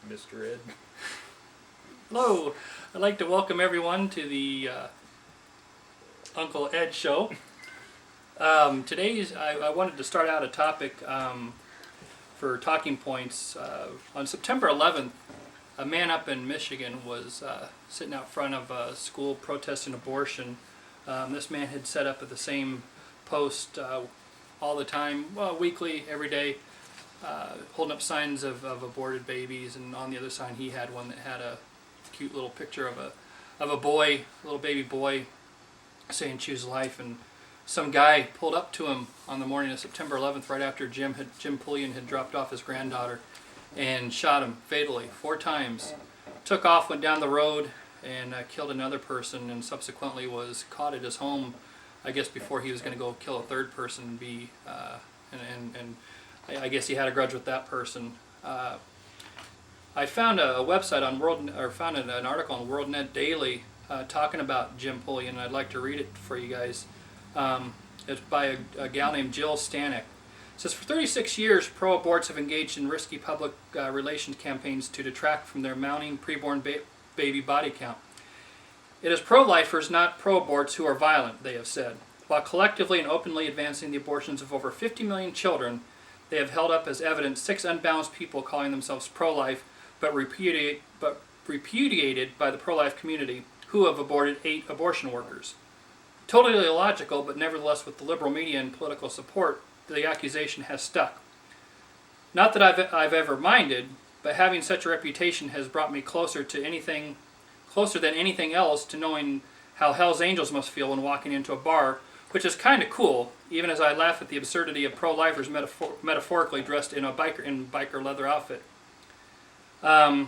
Mr. Ed. Hello, I'd like to welcome everyone to the Uncle Ed Show. I wanted to start out a topic for talking points. On September 11th, a man up in Michigan was sitting out front of a school protesting abortion. This man had set up at the same post all the time, well, weekly, every day, holding up signs of aborted babies, and on the other sign he had one that had a cute little picture of a boy, a little baby boy, saying choose life. And some guy pulled up to him on the morning of September 11th, right after Jim Pulliam had dropped off his granddaughter, and shot him fatally 4 times. Took off, went down the road, and killed another person, and subsequently was caught at his home, I guess before he was going to go kill a third person. And I guess he had a grudge with that person. I found a website on found an article on WorldNet Daily talking about Jim Pulliam, and I'd like to read it for you guys. It's by a gal named Jill Stanek. It says, for 36 years, pro-aborts have engaged in risky public relations campaigns to detract from their mounting preborn baby body count. It is pro-lifers, not pro-aborts, who are violent, they have said. While collectively and openly advancing the abortions of over 50 million children, they have held up as evidence 6 unbalanced people calling themselves pro-life, but repudiated by the pro-life community, who have aborted 8 abortion workers. Totally illogical, but nevertheless with the liberal media and political support, the accusation has stuck. Not that I've ever minded, but having such a reputation has brought me closer than anything else to knowing how Hell's Angels must feel when walking into a bar, which is kind of cool, even as I laugh at the absurdity of pro-lifers metaphorically dressed in a biker leather outfit. But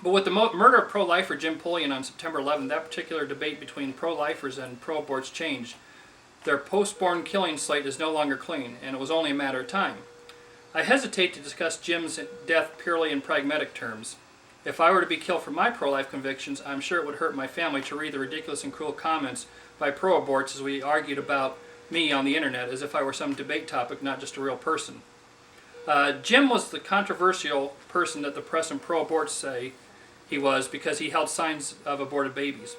with the murder of pro-lifer Jim Pulliam on September 11th, that particular debate between pro-lifers and pro-aborts changed. Their post-born killing slate is no longer clean, and it was only a matter of time. I hesitate to discuss Jim's death purely in pragmatic terms. If I were to be killed for my pro-life convictions, I'm sure it would hurt my family to read the ridiculous and cruel comments by pro-aborts as we argued about me on the internet, as if I were some debate topic, not just a real person. Jim was the controversial person that the press and pro-aborts say he was because he held signs of aborted babies.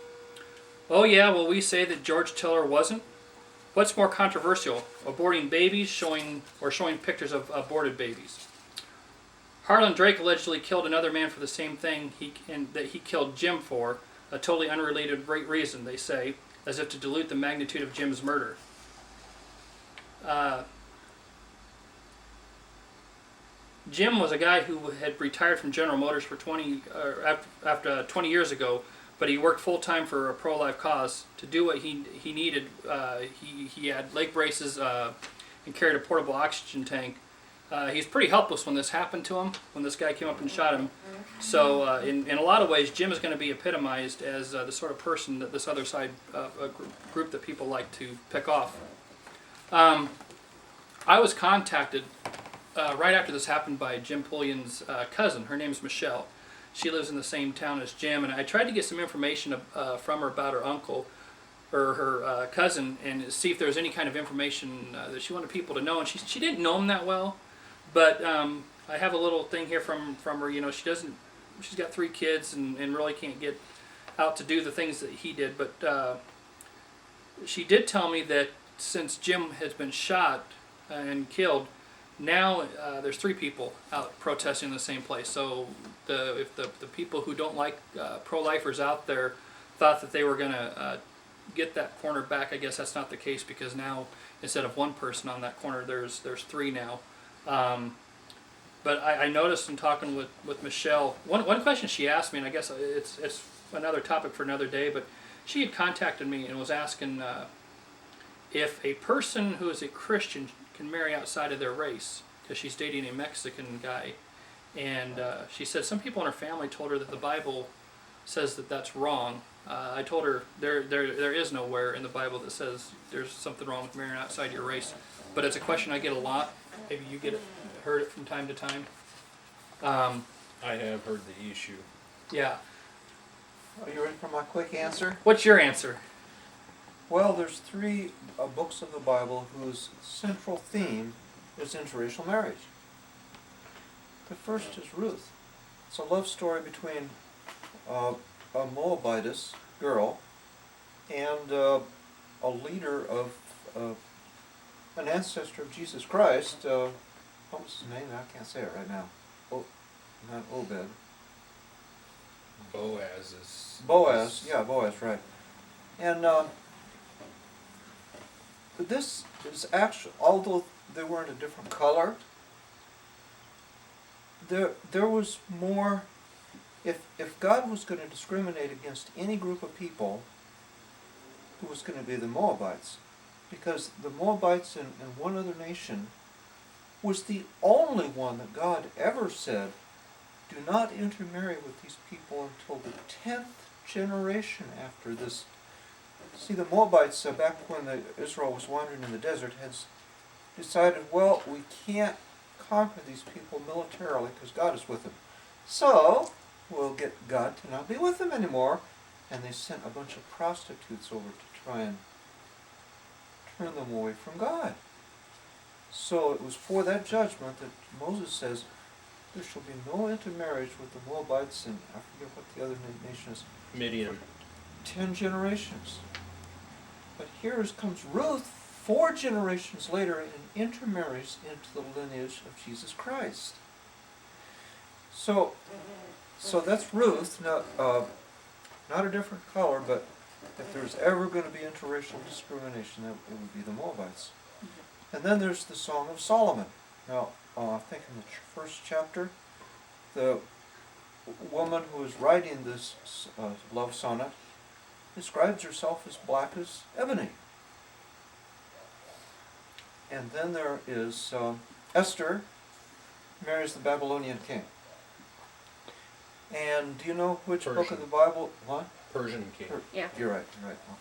Oh yeah, will we say that George Tiller wasn't? What's more controversial, aborting babies showing pictures of aborted babies? Harlan Drake allegedly killed another man for the same thing that he killed Jim for, a totally unrelated reason, they say, as if to dilute the magnitude of Jim's murder. Jim was a guy who had retired from General Motors for 20 years ago, but he worked full-time for a pro-life cause. To do what he needed, he had leg braces and carried a portable oxygen tank. He's pretty helpless when this happened to him, when this guy came up and shot him. So in a lot of ways, Jim is going to be epitomized as the sort of person that this other side, a group that people like to pick off. I was contacted right after this happened by Jim Pulliam's cousin. Her name's Michelle. She lives in the same town as Jim, and I tried to get some information from her about her uncle or her cousin, and see if there was any kind of information that she wanted people to know. And she didn't know him that well, but I have a little thing here from her. You know, she's got 3 kids and really can't get out to do the things that he did. But she did tell me that since Jim has been shot and killed, now there's 3 people out protesting in the same place. So if the people who don't like pro-lifers out there thought that they were going to get that corner back, I guess that's not the case, because now instead of 1 person on that corner, there's 3 now. But I noticed in talking with Michelle, one question she asked me, and I guess it's another topic for another day, but she had contacted me and was asking if a person who is a Christian can marry outside of their race, because she's dating a Mexican guy. And she said some people in her family told her that the Bible says that that's wrong. I told her there is nowhere in the Bible that says there's something wrong with marrying outside your race. But it's a question I get a lot. Maybe you heard it from time to time. I have heard the issue. Yeah. Are you ready for my quick answer? What's your answer? Well, there's 3 books of the Bible whose central theme is interracial marriage. The first is Ruth. It's a love story between a Moabitess girl and a leader of an ancestor of Jesus Christ. What was his name? I can't say it right now. Oh, not Obed. Boaz is. Boaz. Yeah, Boaz. Right. And this is actually, although they were in a different color, there was more. If God was going to discriminate against any group of people, it was going to be the Moabites, because the Moabites and one other nation was the only one that God ever said, do not intermarry with these people until the 10th generation after this. See, the Moabites, back when Israel was wandering in the desert, had decided, well, we can't conquer these people militarily because God is with them. So, we'll get God to not be with them anymore. And they sent a bunch of prostitutes over to try and turn them away from God. So it was for that judgment that Moses says, there shall be no intermarriage with the Moabites and I forget what the other nation is. Midian. 10 generations. But here comes Ruth 4 generations later and intermarries into the lineage of Jesus Christ. So that's Ruth, not a different color, but if there's ever going to be interracial discrimination, it would be the Moabites. And then there's the Song of Solomon. Now, I think in the first chapter, the woman who is writing this love sonnet describes herself as black as ebony. And then there is Esther marries the Babylonian king. And do you know which book of the Bible? What? Persian king. Yeah. You're right,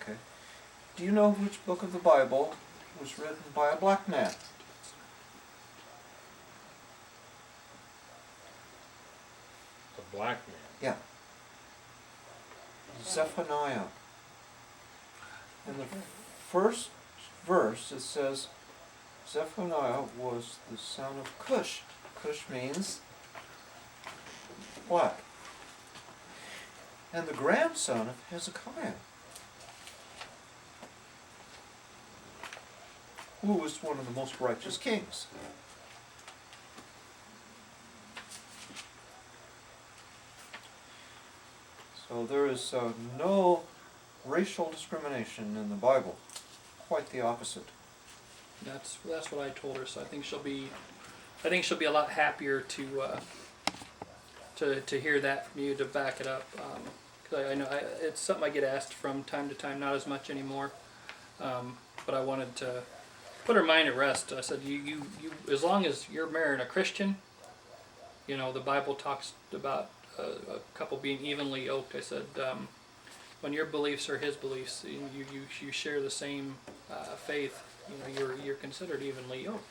okay. Do you know which book of the Bible was written by a black man? A black man. Yeah. Zephaniah. In the first verse it says, Zephaniah was the son of Cush. Cush means black. And the grandson of Hezekiah, who was one of the most righteous kings. So there is no racial discrimination in the Bible. Quite the opposite. That's what I told her. So I think she'll be a lot happier to hear that from you to back it up. Because I know it's something I get asked from time to time, not as much anymore. But I wanted to put her mind at rest. I said, you as long as you're marrying a Christian, you know, the Bible talks about a couple being evenly yoked. I said, when your beliefs are his beliefs, you share the same faith, you know, you're considered evenly yoked.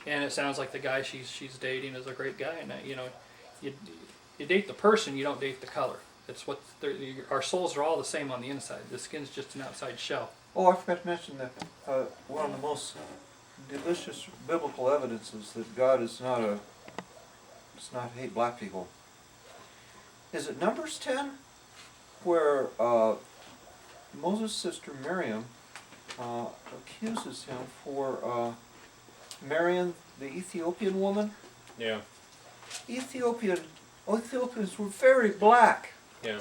And it sounds like the guy she's dating is a great guy, and you know, you date the person, you don't date the color. It's what our souls are all the same on the inside. The skin's just an outside shell. Oh, I forgot to mention that one of the most delicious biblical evidences that God does not hate black people. Is it Numbers 10, where Moses' sister Miriam accuses him for marrying the Ethiopian woman? Yeah. Ethiopians were very black. Yeah.